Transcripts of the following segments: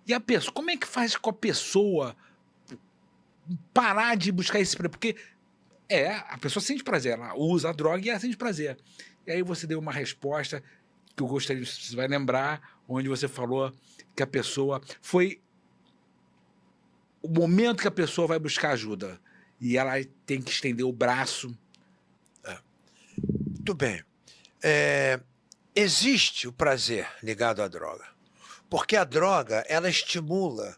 E a pessoa, como é que faz com a pessoa parar de buscar esse prazer? Porque a pessoa sente prazer, ela usa a droga e ela sente prazer. E aí você deu uma resposta que eu gostaria, você vai lembrar, onde você falou que a pessoa foi o momento que a pessoa vai buscar ajuda e ela tem que estender o braço. Muito bem. Existe o prazer ligado à droga, porque a droga, ela estimula,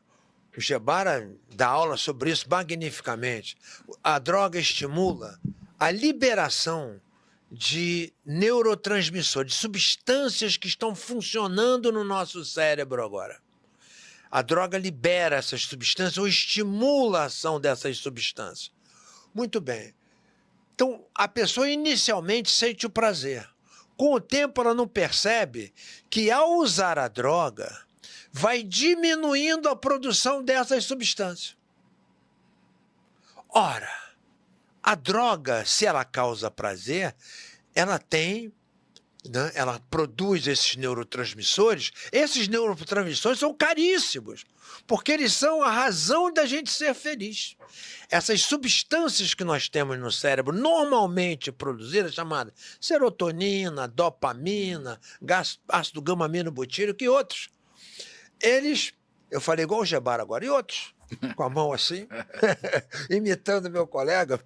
o Gebara dá aula sobre isso magnificamente, a droga estimula a liberação de neurotransmissores, de substâncias que estão funcionando no nosso cérebro agora. A droga libera essas substâncias ou estimula a ação dessas substâncias. Muito bem. Então, a pessoa inicialmente sente o prazer. Com o tempo, ela não percebe que, ao usar a droga, vai diminuindo a produção dessas substâncias. Ora, a droga, se ela causa prazer, ela tem, né, ela produz esses neurotransmissores. Esses neurotransmissores são caríssimos, porque eles são a razão da gente ser feliz. Essas substâncias que nós temos no cérebro, normalmente produzidas, chamadas serotonina, dopamina, ácido gama-aminobutírico e outros, eles, eu falei igual o Gebara agora, e outros, com a mão assim, imitando meu colega.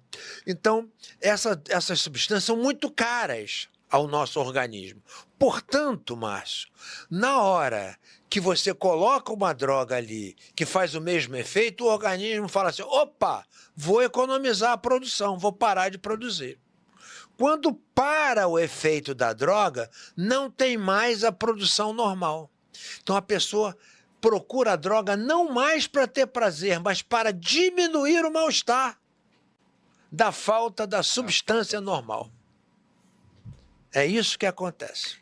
Então, essas substâncias são muito caras ao nosso organismo. Portanto, Márcio, na hora que você coloca uma droga ali que faz o mesmo efeito, o organismo fala assim, opa, vou economizar a produção, vou parar de produzir. Quando para o efeito da droga, não tem mais a produção normal. Então a pessoa procura a droga não mais para ter prazer, mas para diminuir o mal-estar da falta da substância normal. É isso que acontece.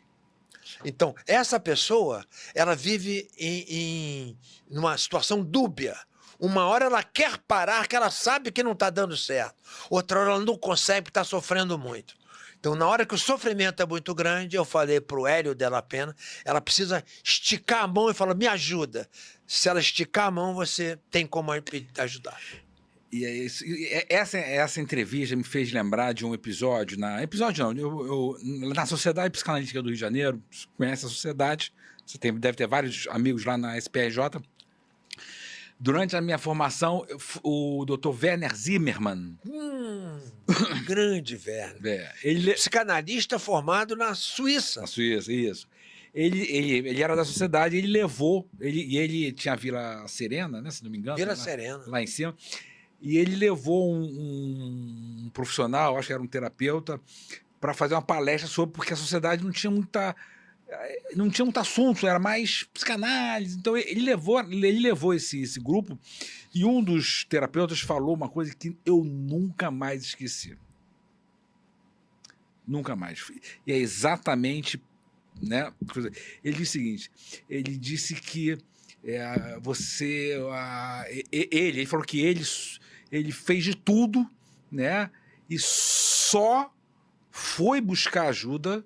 Então, essa pessoa, ela vive numa situação dúbia. Uma hora ela quer parar, que ela sabe que não está dando certo. Outra hora ela não consegue, porque está sofrendo muito. Então, na hora que o sofrimento é muito grande, eu falei para o Hélio Della Pena, ela precisa esticar a mão e falar, me ajuda. Se ela esticar a mão, você tem como ajudar. E essa entrevista me fez lembrar de um episódio, na Sociedade Psicanalítica do Rio de Janeiro, você conhece a sociedade, você deve ter vários amigos lá na SPRJ. Durante a minha formação, o Dr. Werner Zimmermann. Grande Werner. Ele psicanalista formado na Suíça. Na Suíça, isso. Ele era da sociedade, ele tinha a Vila Serena, né, se não me engano. Vila Serena. Lá em cima. E ele levou um profissional, acho que era um terapeuta, para fazer uma palestra sobre, porque a sociedade não tinha muito assunto, era mais psicanálise. Então ele levou esse grupo, e um dos terapeutas falou uma coisa que eu nunca mais esqueci. Nunca mais. E é exatamente, né? Ele disse o seguinte: ele disse que ele falou que ele fez de tudo, né? E só foi buscar ajuda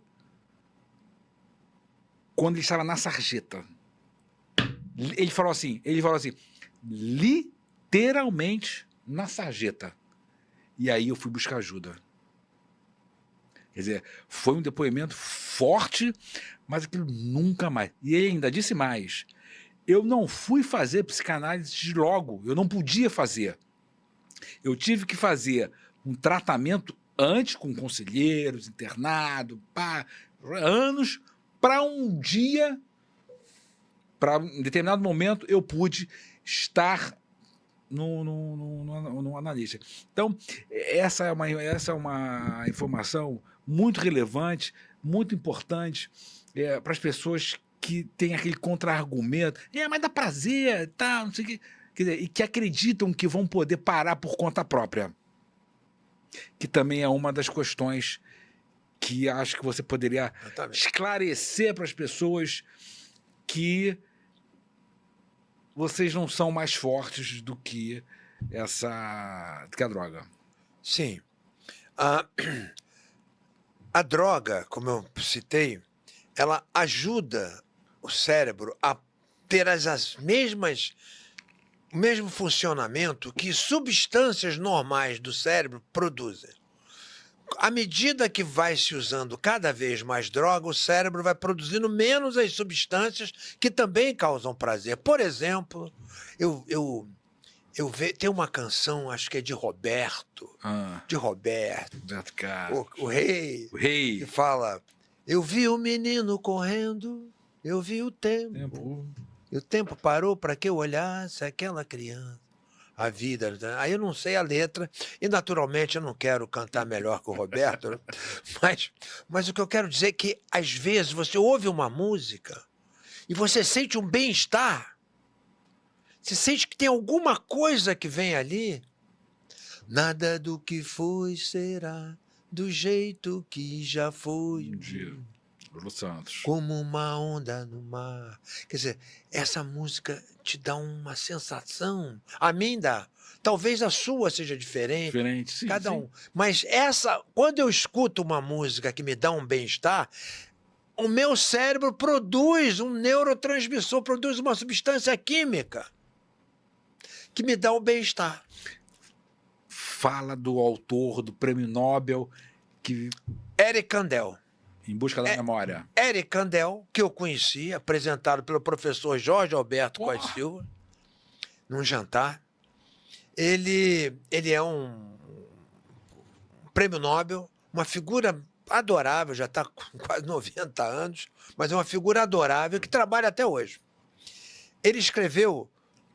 quando ele estava na sarjeta. Ele falou assim, literalmente na sarjeta. E aí eu fui buscar ajuda. Quer dizer, foi um depoimento forte, mas aquilo nunca mais. E ele ainda disse mais: eu não fui fazer psicanálise logo, eu não podia fazer. Eu tive que fazer um tratamento antes com conselheiros, internado, anos, para um dia, para um determinado momento, eu pude estar no analista. Então, essa é uma informação muito relevante, muito importante para as pessoas que têm aquele contra-argumento. Mas dá prazer, tá, não sei o quê. Quer dizer, e que acreditam que vão poder parar por conta própria. Que também é uma das questões que acho que você poderia esclarecer para as pessoas, que vocês não são mais fortes do que a droga. Sim. A droga, como eu citei, ela ajuda o cérebro a ter o mesmo funcionamento que substâncias normais do cérebro produzem. À medida que vai se usando cada vez mais droga, o cérebro vai produzindo menos as substâncias que também causam prazer. Por exemplo, tem uma canção, acho que é de Roberto, Roberto Carlos. o rei, O rei. que fala: eu vi o menino correndo, eu vi o tempo. E o tempo parou para que eu olhasse aquela criança. A vida. Aí eu não sei a letra, e naturalmente eu não quero cantar melhor que o Roberto, né? mas o que eu quero dizer é que, às vezes, você ouve uma música e você sente um bem-estar. Você sente que tem alguma coisa que vem ali. Nada do que foi será do jeito que já foi. Um dia. Lulu Santos. Como uma onda no mar. Quer dizer, essa música te dá uma sensação. A mim dá. Talvez a sua seja diferente. Diferente, sim. Cada sim. um. Mas quando eu escuto uma música que me dá um bem-estar, o meu cérebro produz um neurotransmissor, produz uma substância química que me dá o bem-estar. Fala do autor do Prêmio Nobel que... Eric Kandel. Em Busca da Memória. Eric Kandel, que eu conheci, apresentado pelo professor Jorge Alberto Cois Silva, num jantar. Ele é um prêmio Nobel, uma figura adorável, já está com quase 90 anos, mas é uma figura adorável que trabalha até hoje. Ele escreveu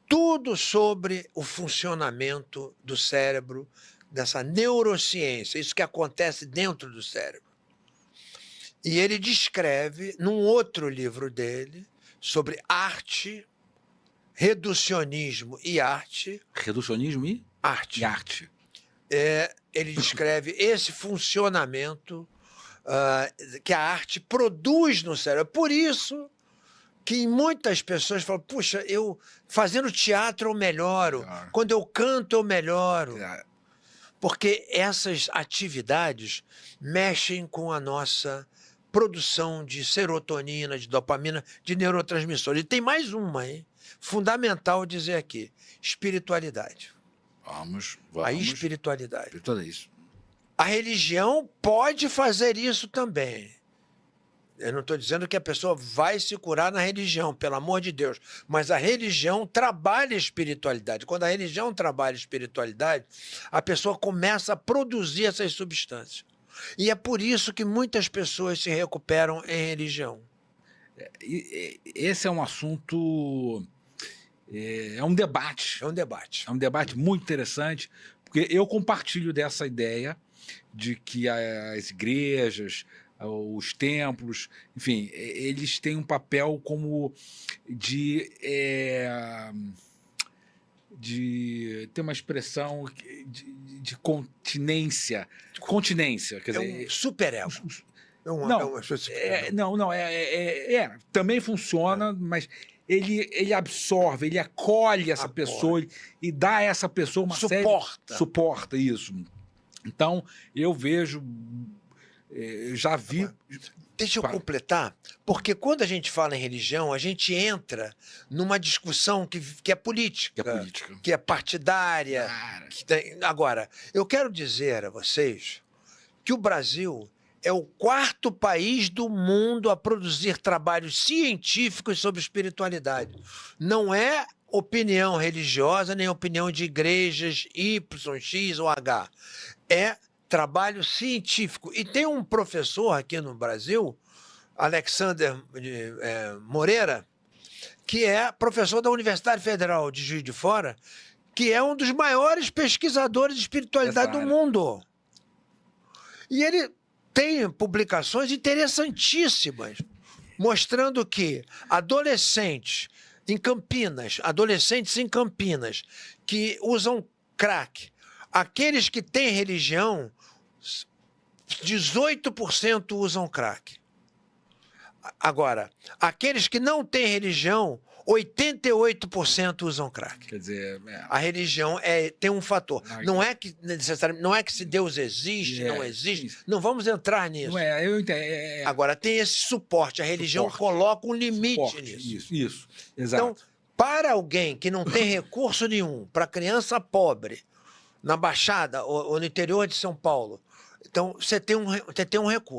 tudo sobre o funcionamento do cérebro, dessa neurociência, isso que acontece dentro do cérebro. E ele descreve, num outro livro dele, sobre arte, reducionismo e arte. Reducionismo e? Arte. E arte. Ele descreve esse funcionamento que a arte produz no cérebro. Por isso que muitas pessoas falam: puxa, eu fazendo teatro eu melhoro, quando eu canto eu melhoro. Porque essas atividades mexem com a nossa produção de serotonina, de dopamina, de neurotransmissores. E tem mais uma, hein? Fundamental dizer aqui: espiritualidade. Vamos. A espiritualidade. Isso. A religião pode fazer isso também. Eu não estou dizendo que a pessoa vai se curar na religião, pelo amor de Deus. Mas a religião trabalha a espiritualidade. Quando a religião trabalha a espiritualidade, a pessoa começa a produzir essas substâncias. E é por isso que muitas pessoas se recuperam em religião. Esse é um assunto... É um debate. É um debate. É um debate muito interessante, porque eu compartilho dessa ideia de que as igrejas, os templos, enfim, eles têm um papel como de ter uma expressão de continência. Continência, quer dizer... um super-ego. Também funciona, mas ele absorve, ele acolhe essa pessoa e dá a essa pessoa uma suporta isso. Então, eu vejo... já vi... Deixa eu completar, porque quando a gente fala em religião, a gente entra numa discussão que é política, que é partidária. Agora, eu quero dizer a vocês que o Brasil é o 4º país do mundo a produzir trabalhos científicos sobre espiritualidade. Não é opinião religiosa, nem opinião de igrejas Y, X ou H. É trabalho científico. E tem um professor aqui no Brasil, Alexander Moreira, que é professor da Universidade Federal de Juiz de Fora, que é um dos maiores pesquisadores de espiritualidade do mundo. E ele tem publicações interessantíssimas, mostrando que adolescentes em Campinas que usam crack, aqueles que têm religião, 18% usam crack. Agora, aqueles que não têm religião, 88% usam crack. Quer dizer, A religião tem um fator. Ah, Não é que necessariamente, não é que se Deus existe, não existe. isso. Não vamos entrar nisso. Não é, eu entendo. Agora, tem esse suporte. A religião Suporte. coloca um limite Suporte, nisso. Isso, exato. Então, para alguém que não tem recurso nenhum, para criança pobre, na Baixada ou no interior de São Paulo, então você tem um recurso.